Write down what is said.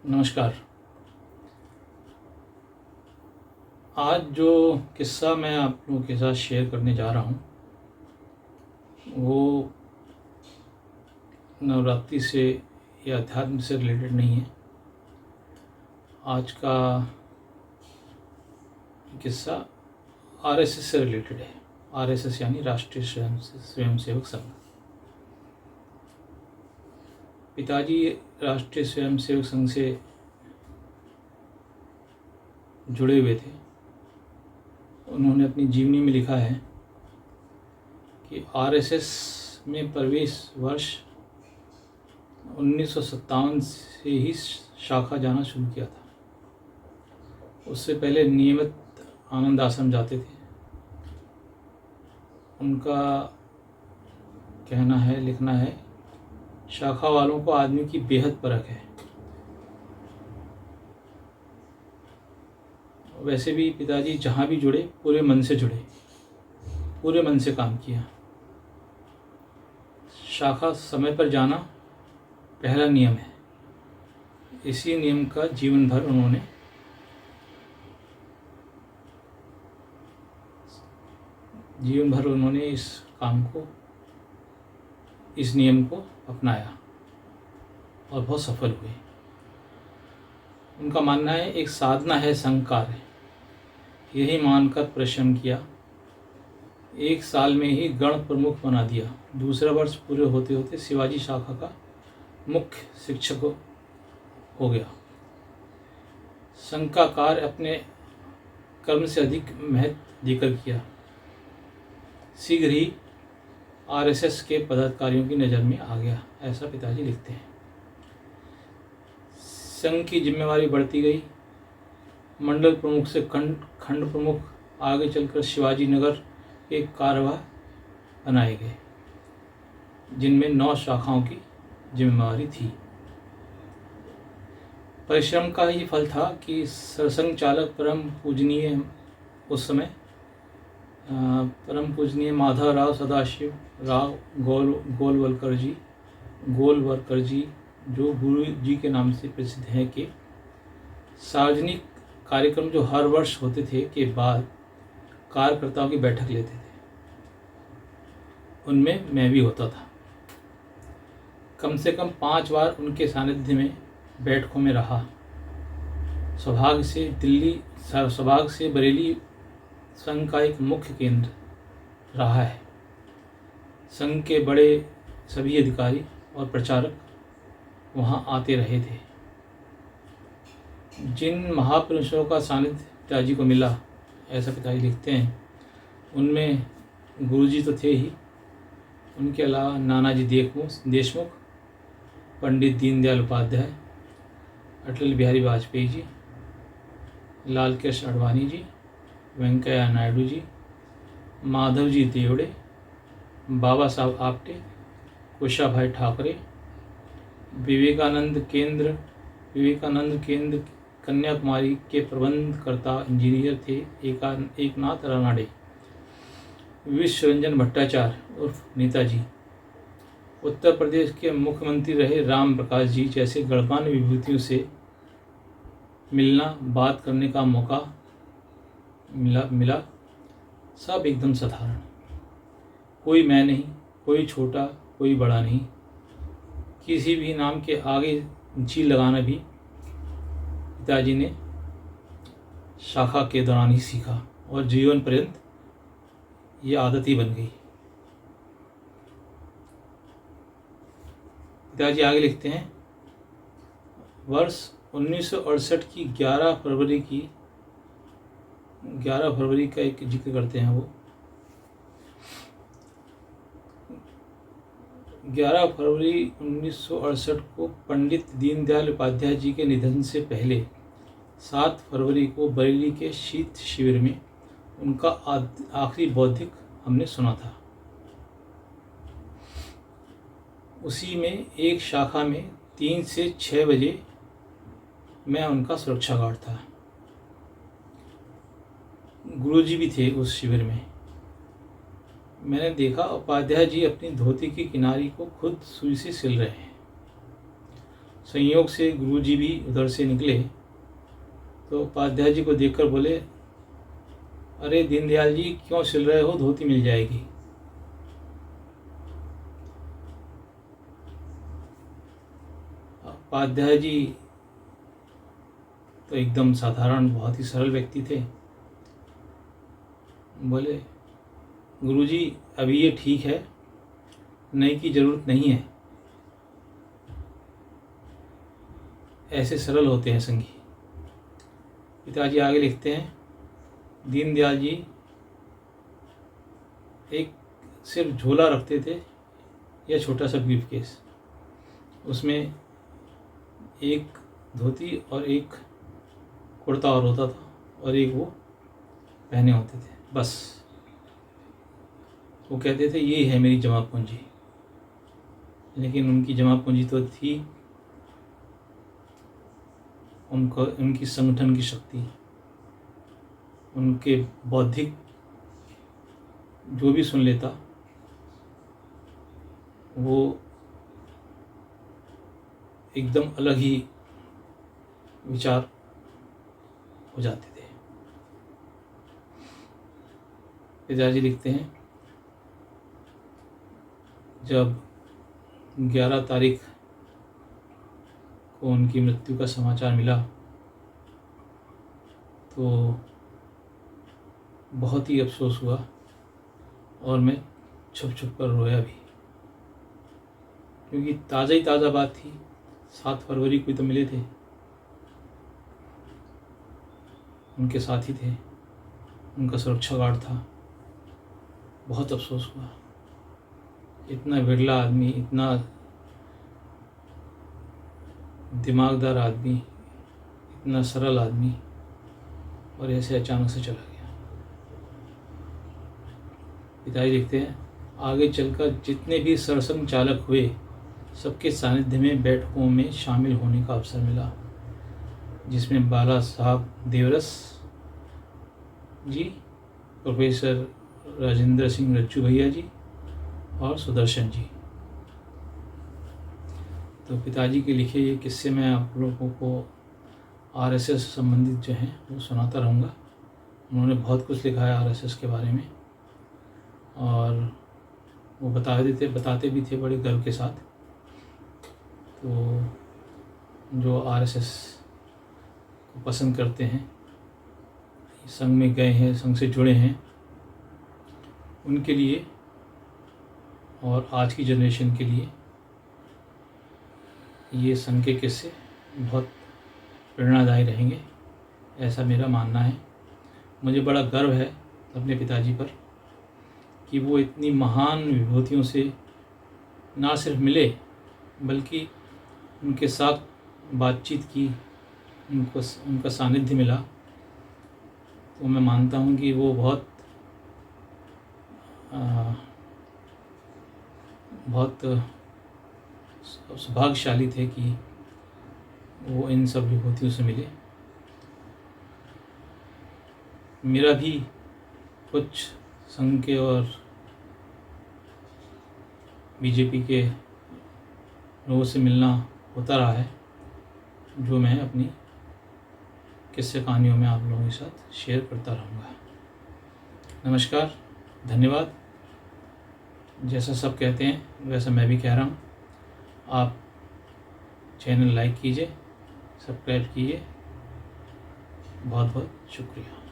नमस्कार। आज जो किस्सा मैं आप लोगों के साथ शेयर करने जा रहा हूँ वो नवरात्रि से या अध्यात्म से रिलेटेड नहीं है। आज का किस्सा आरएसएस से रिलेटेड है। आरएसएस यानी राष्ट्रीय स्वयंसेवक संघ। पिताजी राष्ट्रीय स्वयंसेवक संघ से जुड़े हुए थे। उन्होंने अपनी जीवनी में लिखा है कि आरएसएस में प्रवेश वर्ष 1957 से ही शाखा जाना शुरू किया था। उससे पहले नियमित आनंद आश्रम जाते थे। उनका कहना है, लिखना है, शाखा वालों को आदमी की बेहद परख है। वैसे भी पिताजी जहाँ भी जुड़े पूरे मन से जुड़े, पूरे मन से काम किया। शाखा समय पर जाना पहला नियम है। इसी नियम का जीवन भर उन्होंने इस काम को, इस नियम को अपनाया और बहुत सफल हुए। उनका मानना है एक साधना है संघ कार्य, यही मानकर परिश्रम किया। एक साल में ही गण प्रमुख बना दिया। दूसरा वर्ष पूरे होते होते शिवाजी शाखा का मुख्य शिक्षक हो गया। संघ का कार्य अपने कर्म से अधिक महत्व देकर किया। शीघ्र ही आरएसएस के पदाधिकारियों की नज़र में आ गया, ऐसा पिताजी लिखते हैं। संघ की जिम्मेवारी बढ़ती गई। मंडल प्रमुख से खंड प्रमुख, आगे चलकर शिवाजी नगर के कार्यवाह बनाए गए, जिनमें 9 शाखाओं की जिम्मेवारी थी। परिश्रम का ही फल था कि सरसंघ चालक परम पूजनीय, उस समय परम पूजनीय माधवराव सदाशिव राव गोलवलकर जी, जो गुरु जी के नाम से प्रसिद्ध हैं, के सार्वजनिक कार्यक्रम जो हर वर्ष होते थे के बाद कार्यकर्ताओं की बैठक लेते थे। उनमें मैं भी होता था। कम से कम 5 बार उनके सानिध्य में बैठकों में रहा। सौभाग्य से बरेली संघ का एक मुख्य केंद्र रहा है। संघ के बड़े सभी अधिकारी और प्रचारक वहाँ आते रहे थे। जिन महापुरुषों का सानिध्य पिताजी को मिला, ऐसा पिताजी लिखते हैं, उनमें गुरुजी तो थे ही, उनके अलावा नानाजी देशमुख, पंडित दीनदयाल उपाध्याय, अटल बिहारी वाजपेयी जी, लाल कृष्ण आडवाणी जी, वेंकैया नायडू जी, माधव जी देवड़े, बाबा साहब आप्टे, कुशाभाई ठाकरे, विवेकानंद केंद्र कन्याकुमारी के प्रबंधकर्ता इंजीनियर थे एकनाथ रानाडे, विश्वरंजन भट्टाचार्य उर्फ नेताजी, उत्तर प्रदेश के मुख्यमंत्री रहे राम प्रकाश जी जैसे गणमान्य विभूतियों से मिलना, बात करने का मौका मिला। सब एकदम साधारण, कोई मैं नहीं, कोई छोटा, कोई बड़ा नहीं। किसी भी नाम के आगे जी लगाना भी पिताजी ने शाखा के दौरान ही सीखा और जीवन पर्यंत ये आदत ही बन गई। पिताजी आगे लिखते हैं, वर्ष 1968 की 11 फरवरी का एक जिक्र करते हैं। वो 11 फरवरी 1968 को पंडित दीनदयाल उपाध्याय जी के निधन से पहले 7 फरवरी को बरेली के शीत शिविर में उनका आखिरी बौद्धिक हमने सुना था। उसी में एक शाखा में 3 से 6 बजे मैं उनका सुरक्षा गार्ड था। गुरुजी भी थे उस शिविर में। मैंने देखा उपाध्याय जी अपनी धोती की किनारी को खुद सुई से सिल रहे हैं। संयोग से गुरुजी भी उधर से निकले तो उपाध्याय जी को देखकर बोले, अरे दीनदयाल जी क्यों सिल रहे हो, धोती मिल जाएगी। उपाध्याय जी तो एकदम साधारण, बहुत ही सरल व्यक्ति थे। बोले, गुरुजी अभी ये ठीक है, नई की ज़रूरत नहीं है। ऐसे सरल होते हैं संगी। पिताजी आगे लिखते हैं, दीनदयाल जी एक सिर्फ झोला रखते थे या छोटा सा ब्रीफकेस, उसमें एक धोती और एक कुर्ता और होता था और एक वो पहने होते थे, बस। वो कहते थे यही है मेरी जमा पूंजी। लेकिन उनकी जमा पूंजी तो थी उनकी संगठन की शक्ति, उनके बौद्धिक, जो भी सुन लेता वो एकदम अलग ही विचार हो जाते थे। पिताजी लिखते हैं, जब 11 तारीख को उनकी मृत्यु का समाचार मिला तो बहुत ही अफसोस हुआ और मैं छुप छुप कर रोया भी, क्योंकि ताज़ा ही ताज़ा बात थी। 7 फरवरी को तो मिले थे, उनके साथी थे, उनका सुरक्षा गार्ड था। बहुत अफसोस हुआ। इतना बिरला आदमी, इतना दिमागदार आदमी, इतना सरल आदमी, और ऐसे अचानक से चला गया। पिताजी लिखते हैं, आगे चलकर जितने भी सरसंघ चालक हुए सबके सानिध्य में बैठकों में शामिल होने का अवसर मिला, जिसमें बाला साहब देवरस जी, प्रोफेसर राजेंद्र सिंह रज्जू भैया जी और सुदर्शन जी। तो पिताजी के लिखे ये किस्से मैं आप लोगों को आरएसएस संबंधित जो हैं वो सुनाता रहूँगा। उन्होंने बहुत कुछ लिखा है आरएसएस के बारे में, और वो बताते भी थे बड़े गर्व के साथ। तो जो आरएसएस को पसंद करते हैं, संघ में गए हैं, संघ से जुड़े हैं, उनके लिए और आज की जनरेशन के लिए ये संघ के किस्से बहुत प्रेरणादायी रहेंगे, ऐसा मेरा मानना है। मुझे बड़ा गर्व है अपने पिताजी पर कि वो इतनी महान विभूतियों से ना सिर्फ मिले, बल्कि उनके साथ बातचीत की, उनका सानिध्य मिला। तो मैं मानता हूँ कि वो बहुत सौभाग्यशाली थे कि वो इन सब विभूतियों से मिले। मेरा भी कुछ संघ के और बीजेपी के लोगों से मिलना होता रहा है, जो मैं अपनी किस्से कहानियों में आप लोगों के साथ शेयर करता रहूँगा। नमस्कार, धन्यवाद। जैसा सब कहते हैं वैसा मैं भी कह रहा हूँ। आप चैनल लाइक कीजिए, सब्सक्राइब कीजिए। बहुत बहुत शुक्रिया।